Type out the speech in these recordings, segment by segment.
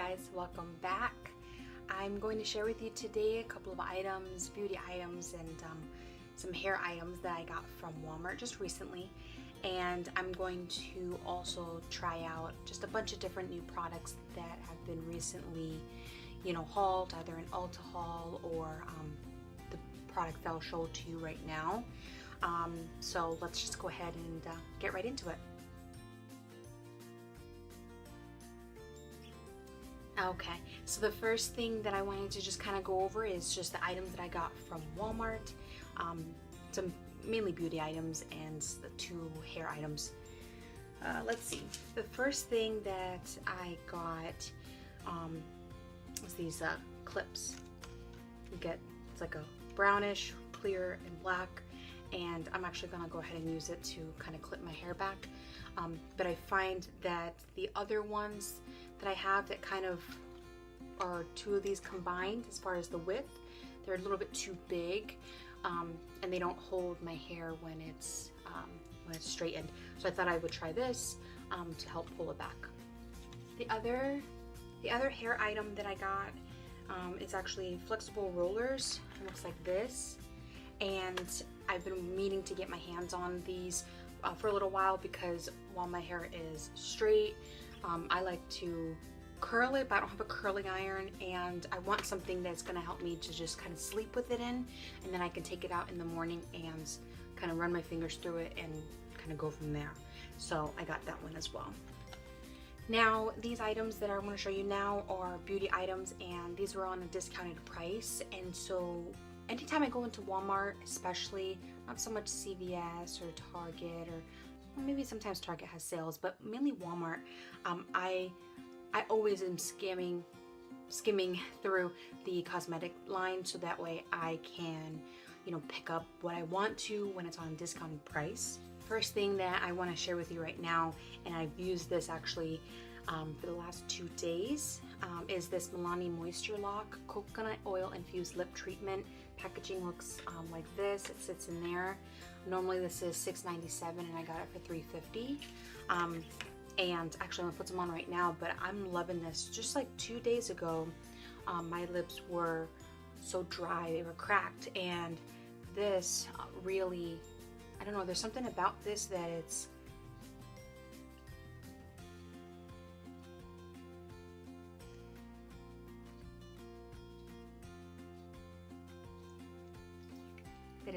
guys, welcome back. I'm going to share with you today a couple of items, beauty items, and some hair items that I got from Walmart just recently. And I'm going to also try out just a bunch of different new products that have been recently, hauled, either in Ulta haul or the product that I'll show to you right now. So let's just go ahead and get right into it. Okay, so the first thing that I wanted to just kind of go over is just the items that I got from Walmart. Some mainly beauty items and the two hair items. Let's see. The first thing that I got was these clips. It's like a brownish, clear, and black. And I'm actually gonna go ahead and use it to kind of clip my hair back. But I find that the other ones that I have that kind of are two of these combined as far as the width, they're a little bit too big, and they don't hold my hair when it's straightened. So I thought I would try this to help pull it back. The other hair item that I got is actually flexible rollers. It looks like this, and I've been meaning to get my hands on these for a little while because while my hair is straight, I like to curl it, but I don't have a curling iron, and I want something that's going to help me to just kind of sleep with it in, and then I can take it out in the morning and kind of run my fingers through it and kind of go from there. So I got that one as well. Now, these items that I want to show you now are beauty items, and these were on a discounted price. And so anytime I go into Walmart, especially, not so much CVS or Target, or maybe sometimes Target has sales, but mainly Walmart, I always am skimming through the cosmetic line so that way I can, pick up what I want to when it's on a discounted price. First thing that I want to share with you right now, and I've used this actually for the last 2 days, is this Milani Moisture Lock Coconut Oil Infused Lip Treatment. Packaging looks like this. It sits in there. Normally this is $6.97 and I got it for $3.50. And actually I'm gonna put some on right now, but I'm loving this. Just like 2 days ago, my lips were so dry, they were cracked, and this really, I don't know, there's something about this that it's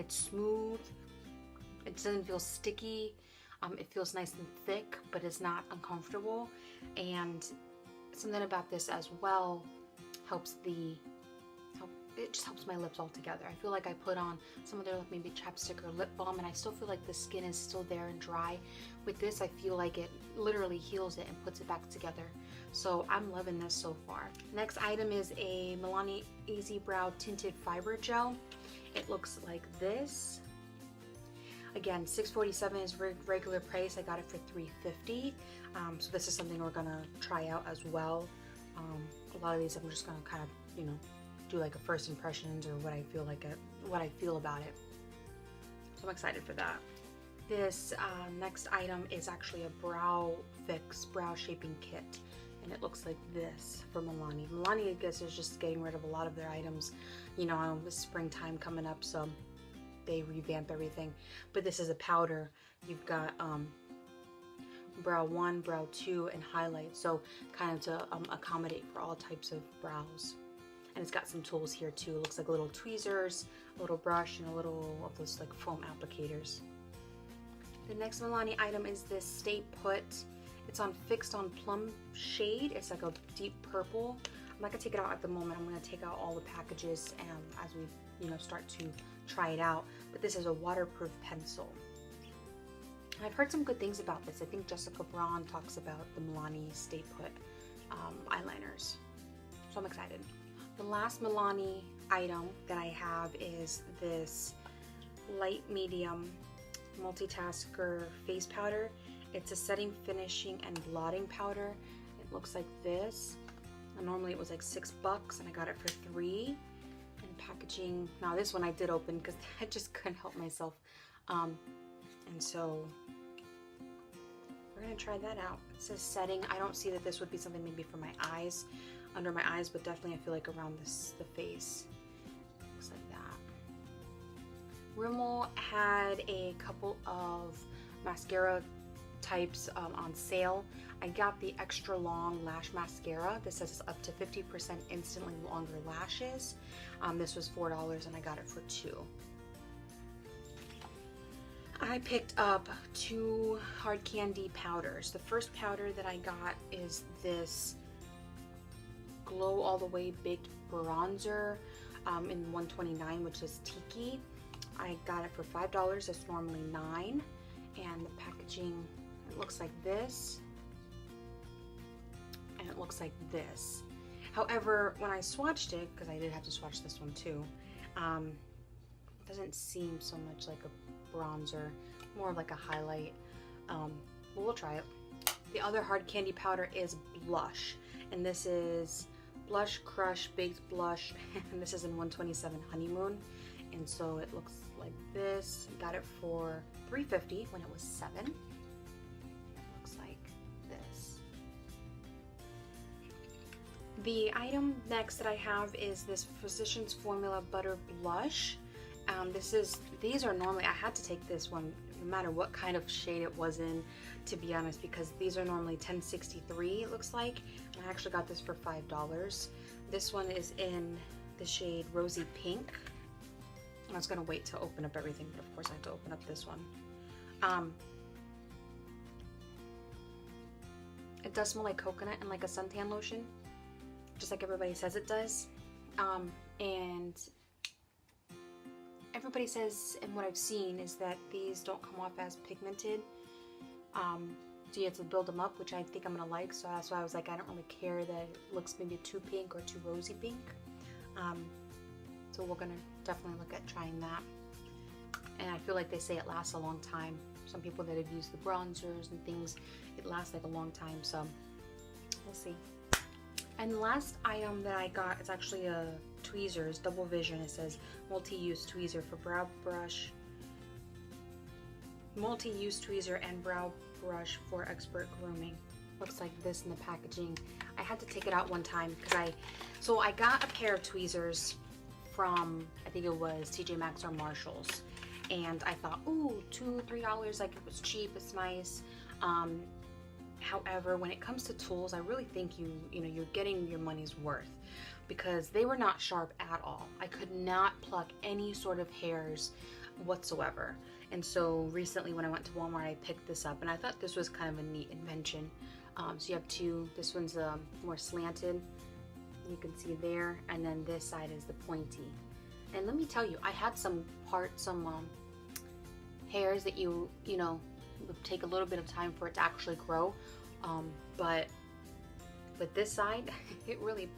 smooth, it doesn't feel sticky, it feels nice and thick, but it's not uncomfortable. And something about this as well it just helps my lips all together. I feel like I put on some other maybe chapstick or lip balm and I still feel like the skin is still there and dry. With this, I feel like it literally heals it and puts it back together. So I'm loving this so far. Next item is a Milani Easy Brow Tinted Fiber Gel. It looks like this. Again, $6.47 is regular price. I got it for $3.50. So this is something we're gonna try out as well. A lot of these I'm just gonna kind of, do like a first impressions or what I feel about it. So I'm excited for that. This next item is actually a brow fix, brow shaping kit, and it looks like this from Milani. Milani, I guess, is just getting rid of a lot of their items. With springtime coming up, so they revamp everything. But this is a powder. You've got brow 1, brow 2, and highlight, so kind of to accommodate for all types of brows. And it's got some tools here too. It looks like little tweezers, a little brush, and a little of those like foam applicators. The next Milani item is this Stay Put. It's fixed on plum shade. It's like a deep purple. I'm not gonna take it out at the moment. I'm gonna take out all the packages as we start to try it out. But this is a waterproof pencil. I've heard some good things about this. I think Jessica Braun talks about the Milani Stay Put eyeliners. So I'm excited. The last Milani item that I have is this light medium multitasker face powder. It's a setting, finishing, and blotting powder. It looks like this. And normally it was like $6 and I got it for $3. And packaging, now this one I did open because I just couldn't help myself. And so we're gonna try that out. It says setting. I don't see that this would be something maybe for my eyes. under my eyes, but definitely I feel like around the face. Looks like that. Rimmel had a couple of mascara types on sale. I got the extra long lash mascara. This says up to 50% instantly longer lashes. This was $4 and I got it for $2. I picked up 2 hard candy powders. The first powder that I got is this Glow All the Way Baked Bronzer in 129, which is Tiki. I got it for $5. It's normally $9. And the packaging, it looks like this. And it looks like this. However, when I swatched it, because I did have to swatch this one too, it doesn't seem so much like a bronzer, more like a highlight. But we'll try it. The other hard candy powder is blush, and this is Blush Crush Baked Blush, and this is in 127 Honeymoon, and so it looks like this. Got it for $3.50 when it was $7. It looks like this. The item next that I have is this Physicians Formula Butter Blush. These are normally, I had to take this one no matter what kind of shade it was in, to be honest, because these are normally $10.63 it looks like, and I actually got this for $5. This one is in the shade Rosy Pink. I was gonna wait to open up everything, but of course I have to open up this one. It does smell like coconut and like a suntan lotion, just like everybody says it does. And everybody says, and what I've seen is that these don't come off as pigmented. So you have to build them up, which I think I'm gonna like. So that's why I was like, I don't really care that it looks maybe too pink or too rosy pink. So we're gonna definitely look at trying that. And I feel like they say it lasts a long time. Some people that have used the bronzers and things, it lasts like a long time. So we'll see. And the last item that I got is actually a tweezers, Double Vision. It says multi-use tweezer for brow brush, multi-use tweezer and brow brush for expert grooming. Looks like this in the packaging. I had to take it out one time because I got a pair of tweezers from, I think it was TJ Maxx or Marshalls, and I thought, ooh, $2, $3, like it was cheap, it's nice. However, when it comes to tools, I really think you're getting your money's worth, because they were not sharp at all. I could not pluck any sort of hairs whatsoever. And so recently when I went to Walmart, I picked this up, and I thought this was kind of a neat invention. So you have two. This one's more slanted, you can see there, and then this side is the pointy. And let me tell you, I had some hairs that you know would take a little bit of time for it to actually grow, but this side it really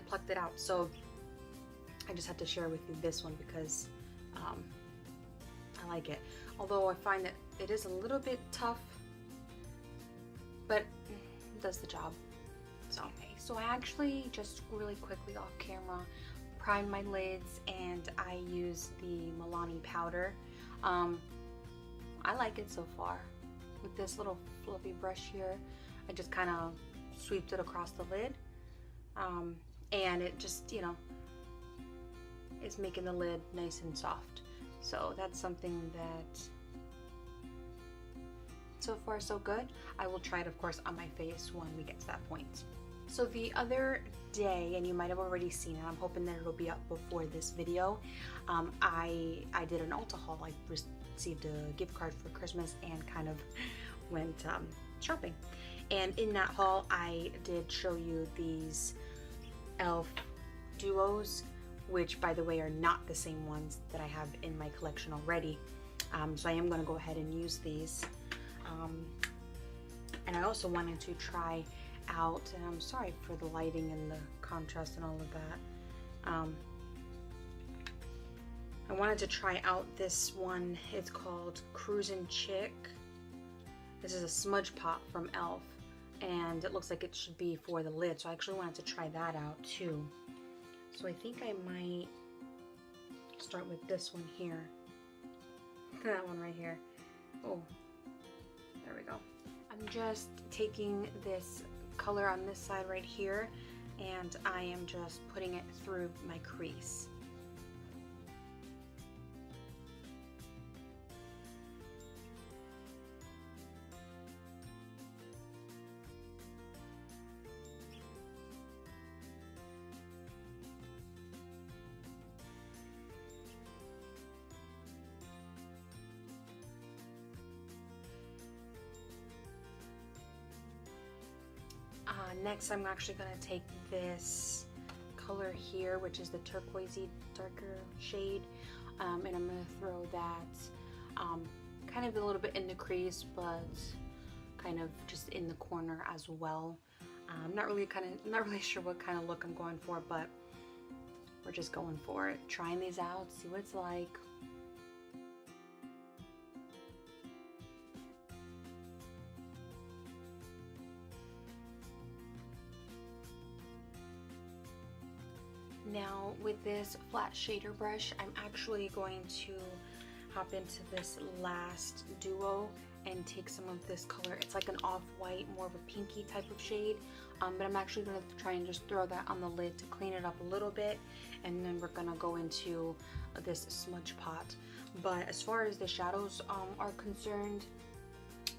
plucked it out. So I just had to share with you this one because I like it, although I find that it is a little bit tough, but it does the job. So okay, so I actually just really quickly off camera primed my lids, and I used the Milani powder. I like it so far. With this little fluffy brush here, I just kind of sweeped it across the lid, and it just, is making the lid nice and soft. So that's something that, so far so good. I will try it, of course, on my face when we get to that point. So the other day, and you might have already seen it, I'm hoping that it'll be up before this video, I did an Ulta haul. I received a gift card for Christmas and kind of went shopping. And in that haul, I did show you these e.l.f. duos, which, by the way, are not the same ones that I have in my collection already. So I am going to go ahead and use these. And I also wanted to try out, and I'm sorry for the lighting and the contrast and all of that. I wanted to try out this one. It's called Cruisin' Chick. This is a smudge pot from e.l.f. and it looks like it should be for the lid, so I actually wanted to try that out too. So I think I might start with this one here. That one right here. Oh, there we go. I'm just taking this color on this side right here and I am just putting it through my crease. Next, I'm actually going to take this color here, which is the turquoisey darker shade, and I'm going to throw that kind of a little bit in the crease, but kind of just in the corner as well. I'm not really sure what kind of look I'm going for, but we're just going for it. Trying these out, see what it's like. Now with this flat shader brush, I'm actually going to hop into this last duo and take some of this color. It's like an off-white, more of a pinky type of shade, but I'm actually going to try and just throw that on the lid to clean it up a little bit, and then we're going to go into this smudge pot. But as far as the shadows are concerned,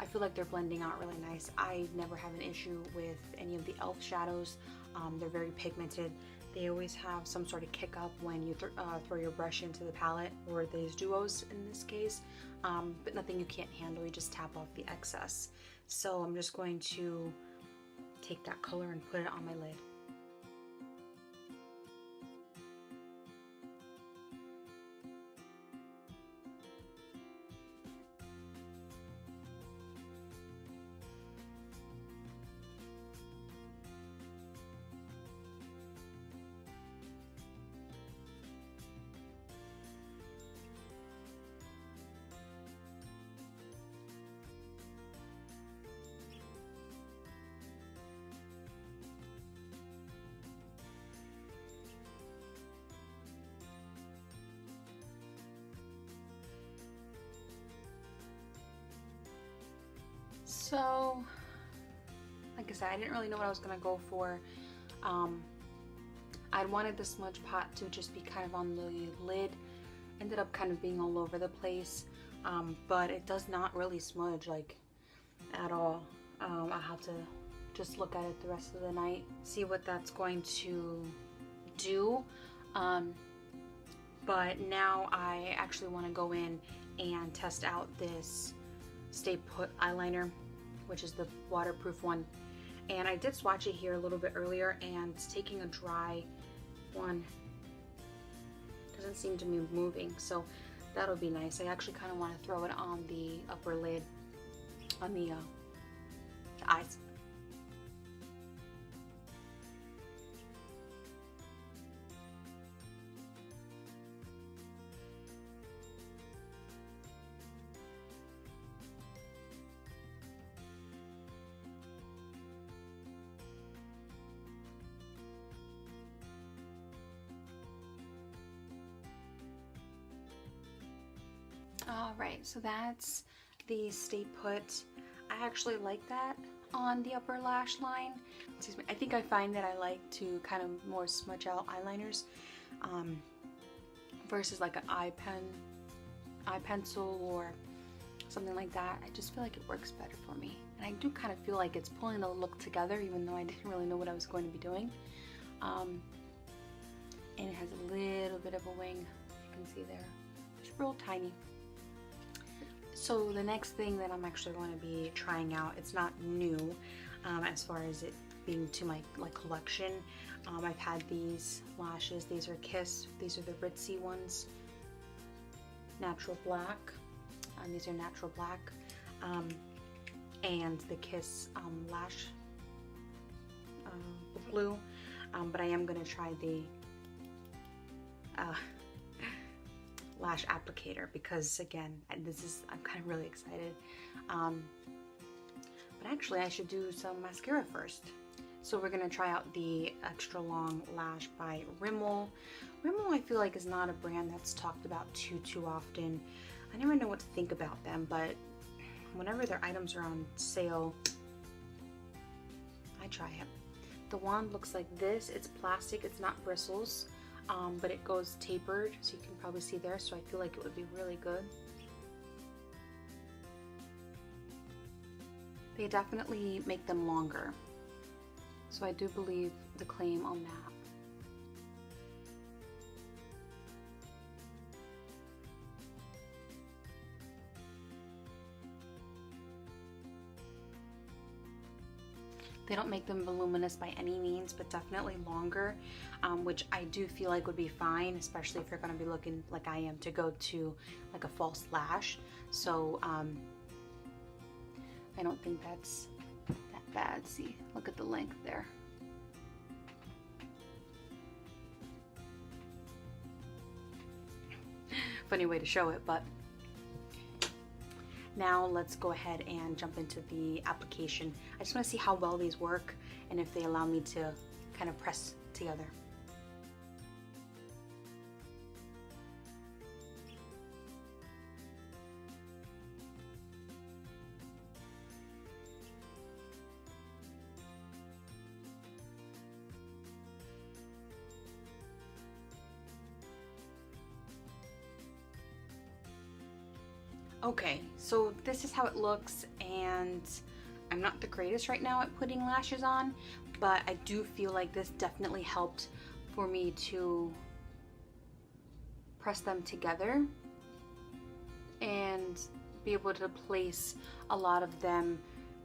I feel like they're blending out really nice. I never have an issue with any of the e.l.f. shadows. They're very pigmented. They always have some sort of kick up when you throw your brush into the palette, or these duos in this case, but nothing you can't handle. You just tap off the excess. So I'm just going to take that color and put it on my lid. So, like I said, I didn't really know what I was gonna go for. I wanted the smudge pot to just be kind of on the lid. Ended up kind of being all over the place, but it does not really smudge like at all. I'll have to just look at it the rest of the night, see what that's going to do. But now I actually want to go in and test out this Stay Put eyeliner, which is the waterproof one. And I did swatch it here a little bit earlier, and taking a dry one doesn't seem to be moving, so that'll be nice. I actually kind of want to throw it on the upper lid, on the eyes. Alright, so that's the Stay Put. I actually like that on the upper lash line. Excuse me. I think I find that I like to kind of more smudge out eyeliners versus like an eye pencil or something like that. I just feel like it works better for me. And I do kind of feel like it's pulling the look together, even though I didn't really know what I was going to be doing. And it has a little bit of a wing, you can see there. It's real tiny. So the next thing that I'm actually going to be trying out, it's not new as far as it being to my collection. I've had these lashes. These are Kiss. These are the Ritzy ones. Natural black. These are natural black. And the Kiss lash blue. But I am going to try the lash applicator because, again, I'm kind of really excited. But actually I should do some mascara first. So we're gonna try out the Extra Long Lash by Rimmel. Rimmel, I feel like, is not a brand that's talked about too often. I never know what to think about them, but whenever their items are on sale, I try it. The wand looks like this. It's plastic, it's not bristles, but it goes tapered, so you can probably see there, so I feel like it would be really good. They definitely make them longer, so I do believe the claim on that. They don't make them voluminous by any means, but definitely longer, which I do feel like would be fine, especially if you're going to be looking like I am to go to like a false lash. So I don't think that's that bad. See, look at the length there. Funny way to show it, but now let's go ahead and jump into the application. I just want to see how well these work and if they allow me to kind of press together. Okay, so this is how it looks, and I'm not the greatest right now at putting lashes on, but I do feel like this definitely helped for me to press them together and be able to place a lot of them,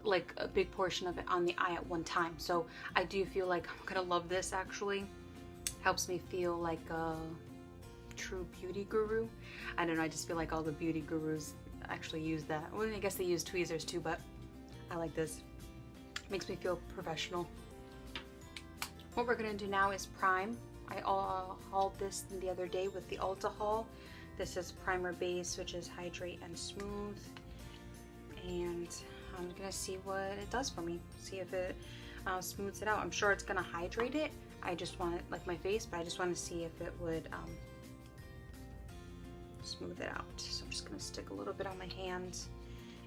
like a big portion of it, on the eye at one time. So I do feel like I'm gonna love this. Actually helps me feel like a true beauty guru. I don't know, I just feel like all the beauty gurus actually use that. Well, I guess they use tweezers too, but I like this. Makes me feel professional. What we're gonna do now is prime. I hauled this the other day with the Ulta haul. This is primer base, which is hydrate and smooth. And I'm gonna see what it does for me. See if it smooths it out. I'm sure it's gonna hydrate it. I just want it like my face, but I just want to see if it would smooth it out. So I'm just gonna stick a little bit on my hand.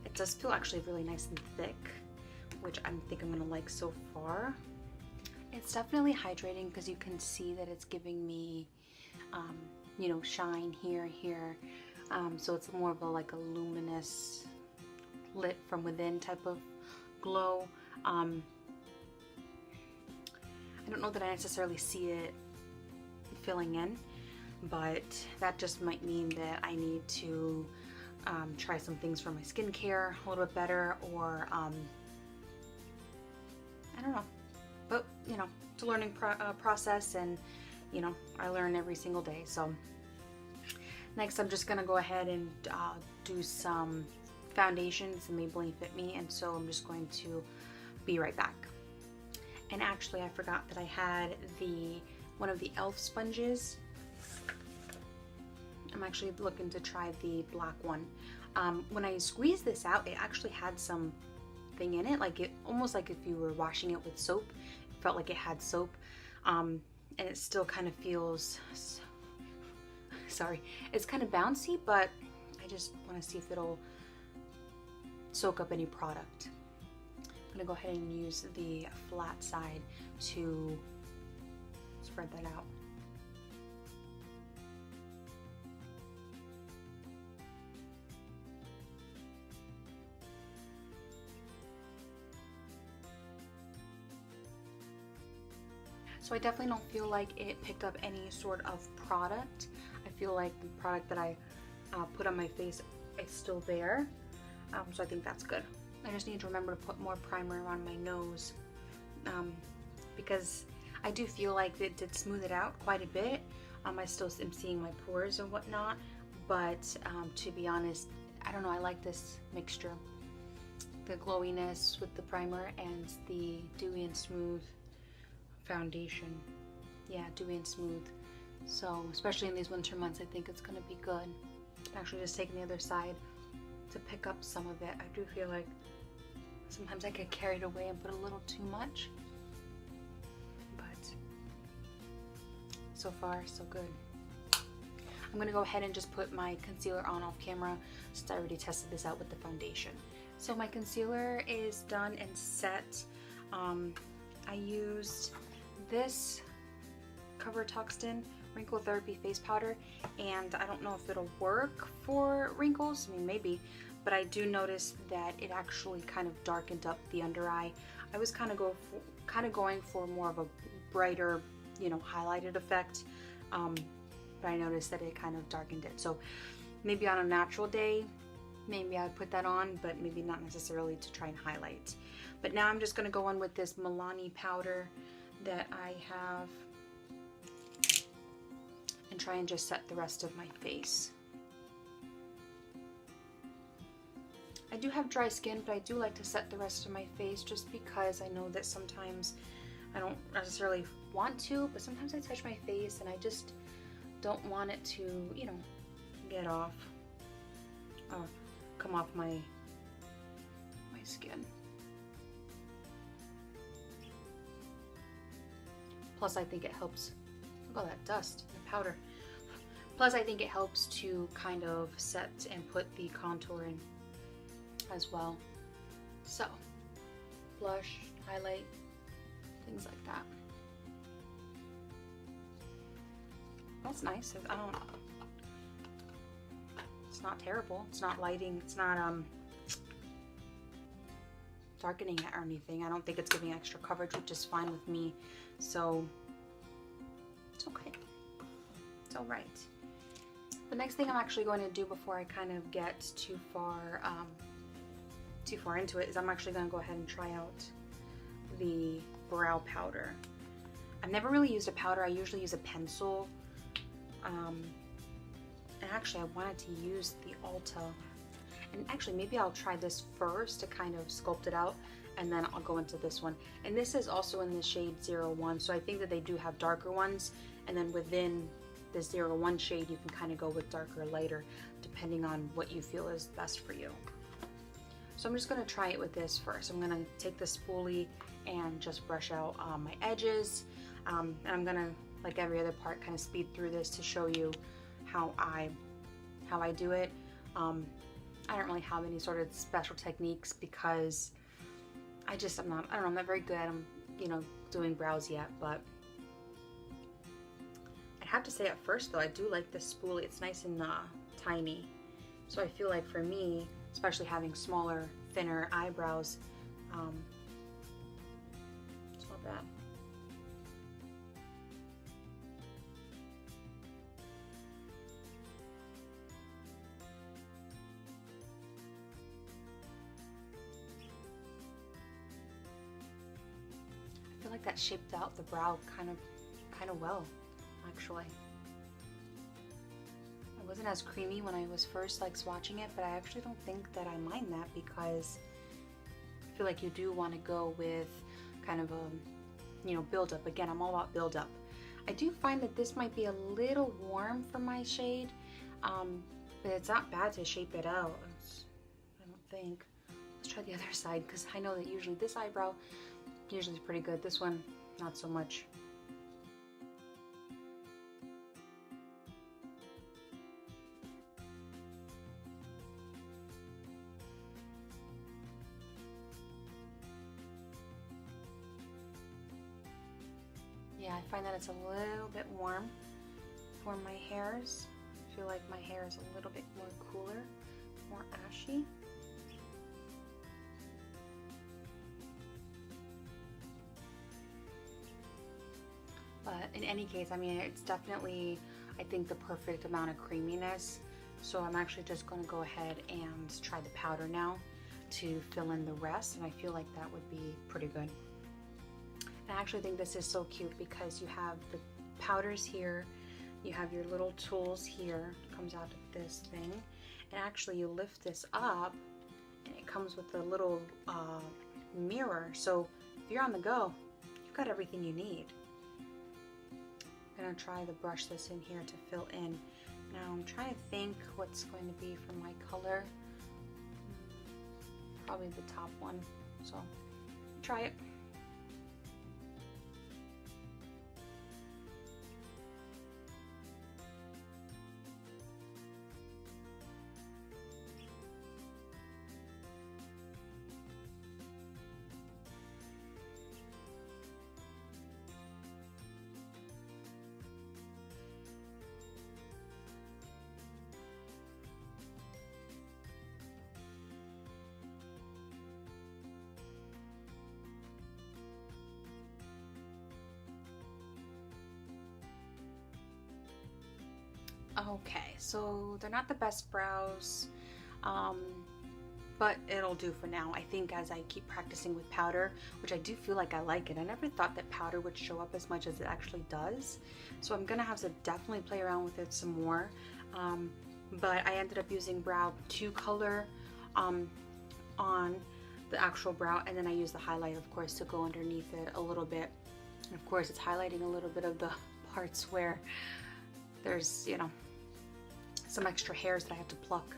It does feel actually really nice and thick, which I think I'm gonna like so far. It's definitely hydrating because you can see that it's giving me, you know, shine here. So it's more of a like a luminous, lit from within type of glow. I don't know that I necessarily see it filling in, but that just might mean that I need to try some things for my skincare a little bit better, or I don't know, but you know, it's a learning process, and you know, I learn every single day. So next I'm just gonna go ahead and do some foundations, the Maybelline Fit Me, and so I'm just going to be right back. And actually I forgot that I had one of the e.l.f. sponges. I'm actually looking to try the black one. When I squeezed this out, it actually had some thing in it, like it almost like if you were washing it with soap. It felt like it had soap, and it still kind of feels, sorry, it's kind of bouncy, but I just want to see if it'll soak up any product. I'm gonna go ahead and use the flat side to spread that out. So I definitely don't feel like it picked up any sort of product. I feel like the product that I put on my face is still there. So I think that's good. I just need to remember to put more primer on my nose, because I do feel like it did smooth it out quite a bit. I still am seeing my pores and whatnot, but to be honest, I don't know, I like this mixture. The glowiness with the primer and the dewy and smooth foundation. Yeah, dewy and smooth. So especially in these winter months, I think it's gonna be good. Actually just taking the other side to pick up some of it. I do feel like sometimes I get carried away and put a little too much, but so far so good. I'm gonna go ahead and just put my concealer on off camera since I already tested this out with the foundation. So my concealer is done and set. I used this Cover Tuxton Wrinkle Therapy Face Powder, and I don't know if it'll work for wrinkles. I mean, maybe, but I do notice that it actually kind of darkened up the under eye. I was kind of going for more of a brighter, you know, highlighted effect, but I noticed that it kind of darkened it. So maybe on a natural day, maybe I'd put that on, but maybe not necessarily to try and highlight. But now I'm just going to go in with this Milani powder that I have and try and just set the rest of my face. I do have dry skin, but I do like to set the rest of my face just because I know that sometimes I don't necessarily want to, but sometimes I touch my face and I just don't want it to, you know, get off, come off my skin. Plus I think it helps, look at all that dust, the powder. Plus I think it helps to kind of set and put the contour in as well. So, blush, highlight, things like that. That's nice. I don't, it's not terrible. It's not lighting, it's not darkening it or anything. I don't think it's giving extra coverage, which is fine with me. So it's okay. It's all right. The next thing I'm actually going to do before I kind of get too far into it is I'm actually going to go ahead and try out the brow powder. I've never really used a powder. I usually use a pencil. And actually I wanted to use the Ulta. And actually maybe I'll try this first to kind of sculpt it out, and then I'll go into this one. And this is also in the shade 01, so I think that they do have darker ones, and then within the 01 shade you can kind of go with darker or lighter depending on what you feel is best for you. So I'm just going to try it with this first. I'm going to take the spoolie and just brush out my edges, and I'm going to, like every other part, kind of speed through this to show you how I do it. I don't really have any sort of special techniques because I'm not very good at, you know, doing brows yet, but I have to say at first though, I do like this spoolie. It's nice and tiny. So I feel like for me, especially having smaller, thinner eyebrows, it's not bad. I feel like that shaped out the brow kind of well, actually. It wasn't as creamy when I was first like swatching it, but I actually don't think that I mind that because I feel like you do want to go with kind of a, you know, build up. Again, I'm all about build up. I do find that this might be a little warm for my shade, but it's not bad to shape it out. I don't think. Let's try the other side because I know that usually this eyebrow usually is pretty good. This one, not so much. Yeah, I find that it's a little bit warm for my hairs. I feel like my hair is a little bit more cooler, more ashy. But in any case, I mean, it's definitely, I think, the perfect amount of creaminess. So I'm actually just going to go ahead and try the powder now to fill in the rest, and I feel like that would be pretty good. I actually think this is so cute because you have the powders here, you have your little tools here, it comes out of this thing, and actually you lift this up and it comes with a little mirror. So if you're on the go, you've got everything you need. I'm gonna try to brush this in here to fill in. Now I'm trying to think what's going to be for my color. Probably the top one. So try it. Okay, so they're not the best brows, but it'll do for now. I think as I keep practicing with powder, which I do feel like I like it. I never thought that powder would show up as much as it actually does. So I'm gonna have to definitely play around with it some more. But I ended up using Brow 2 color on the actual brow, and then I use the highlight, of course, to go underneath it a little bit. And of course, it's highlighting a little bit of the parts where there's, you know, some extra hairs that I have to pluck.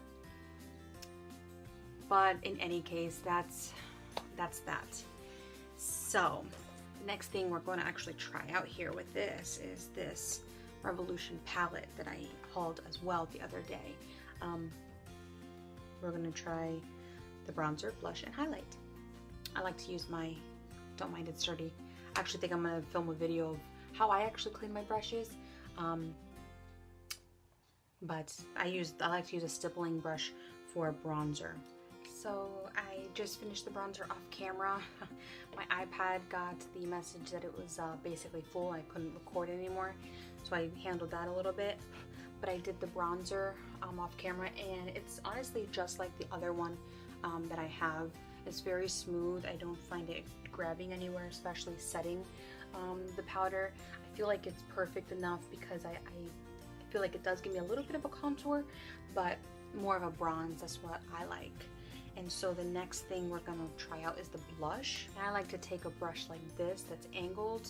But in any case, that's that. So the next thing we're going to actually try out here with this is this Revolution palette that I hauled as well the other day. We're going to try the bronzer, blush, and highlight. I like to use my Don't Mind It's Dirty. I actually think I'm going to film a video of how I actually clean my brushes. But I like to use a stippling brush for bronzer. So I just finished the bronzer off camera. My iPad got the message that it was basically full. I couldn't record anymore, so I handled that a little bit. But I did the bronzer off camera, and it's honestly just like the other one that I have. It's very smooth. I don't find it grabbing anywhere, especially setting the powder. I feel like it's perfect enough because I feel like it does give me a little bit of a contour, but more of a bronze. That's what I like. And so the next thing we're gonna try out is the blush. And I like to take a brush like this that's angled.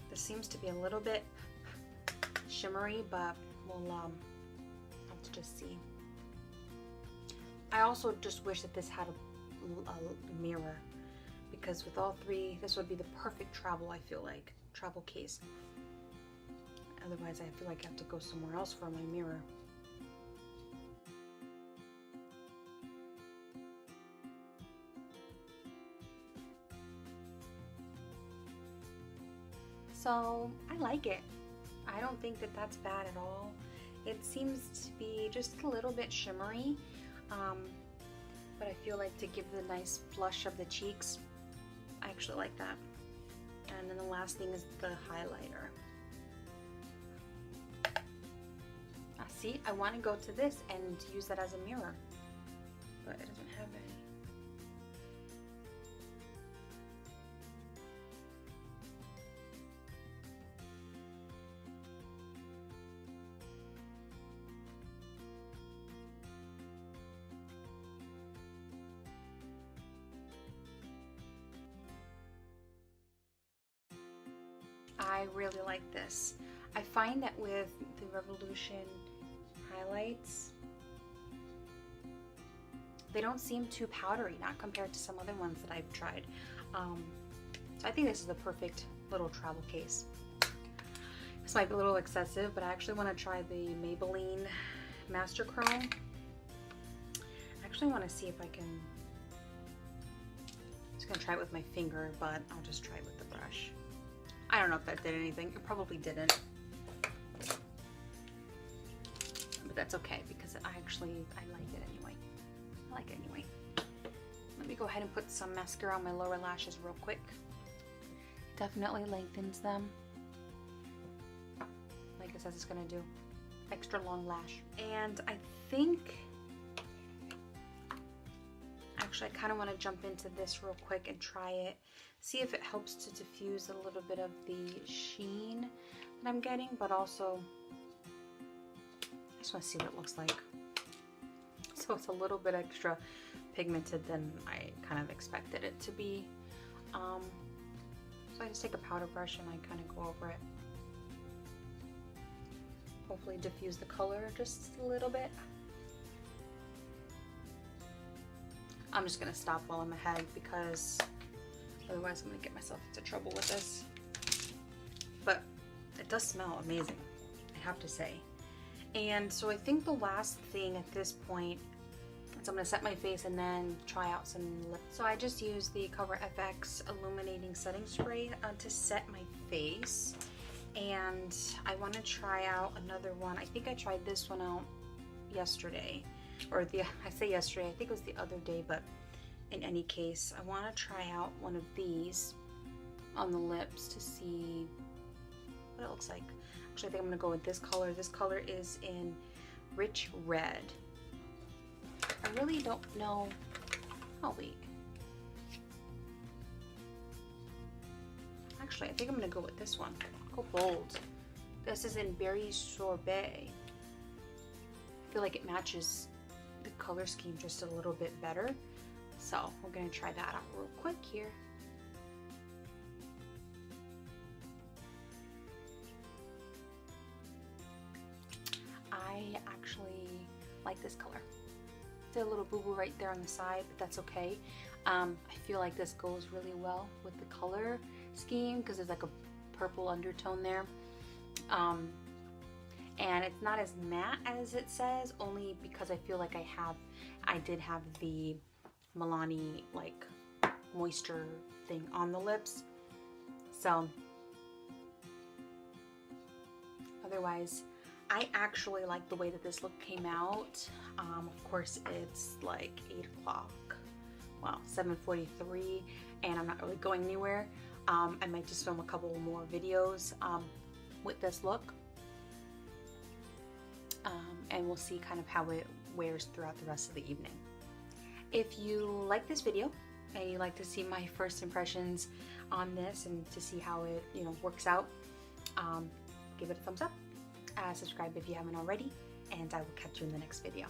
This seems to be a little bit shimmery, but we'll have to just see. I also just wish that this had a mirror, because with all three, this would be the perfect travel, I feel like, travel case. Otherwise, I feel like I have to go somewhere else for my mirror. So I like it. I don't think that that's bad at all. It seems to be just a little bit shimmery, but I feel like to give the nice flush of the cheeks, I actually like that. And then the last thing is the highlighter. See, I want to go to this and use that as a mirror, but it doesn't have any. I really like this. I find that with the Revolution highlights, they don't seem too powdery, not compared to some other ones that I've tried. So I think this is the perfect little travel case. This might be a little excessive, but I actually want to try the Maybelline Master Chrome. I actually want to see if I can, I'm just going to try it with my finger, but I'll just try it with the brush. I don't know if that did anything. It probably didn't. But that's okay, because I like it anyway. I like it anyway. Let me go ahead and put some mascara on my lower lashes real quick. Definitely lengthens them, like it says it's gonna do. Extra long lash. And I think, actually I kind of want to jump into this real quick and try it. See if it helps to diffuse a little bit of the sheen that I'm getting, but also I just want to see what it looks like. So it's a little bit extra pigmented than I kind of expected it to be. So I just take a powder brush and I kind of go over it. Hopefully diffuse the color just a little bit. I'm just going to stop while I'm ahead, because otherwise I'm going to get myself into trouble with this. But it does smell amazing, I have to say. And so I think the last thing at this point is I'm going to set my face and then try out some lip. So I just used the Cover FX Illuminating Setting Spray to set my face. And I want to try out another one. I think I tried this one out yesterday. Or I say yesterday, I think it was the other day, but in any case, I want to try out one of these on the lips to see what it looks like. Actually, I think I'm gonna go with this color. This color is in Rich Red. I really don't know. Oh wait. Actually, I think I'm gonna go with this one. Go bold. This is in Berry Sorbet. I feel like it matches the color scheme just a little bit better. So we're gonna try that out real quick here. I actually like this color. It's a little boo-boo right there on the side, but that's okay. I feel like this goes really well with the color scheme because there's like a purple undertone there. And it's not as matte as it says, only because I feel like I did have the Milani like moisture thing on the lips. So otherwise, I actually like the way that this look came out. Of course, it's like 8 o'clock. Well, 7:43, and I'm not really going anywhere. I might just film a couple more videos with this look. And we'll see kind of how it wears throughout the rest of the evening. If you like this video and you like to see my first impressions on this and to see how it works out, give it a thumbs up, subscribe if you haven't already, and I will catch you in the next video.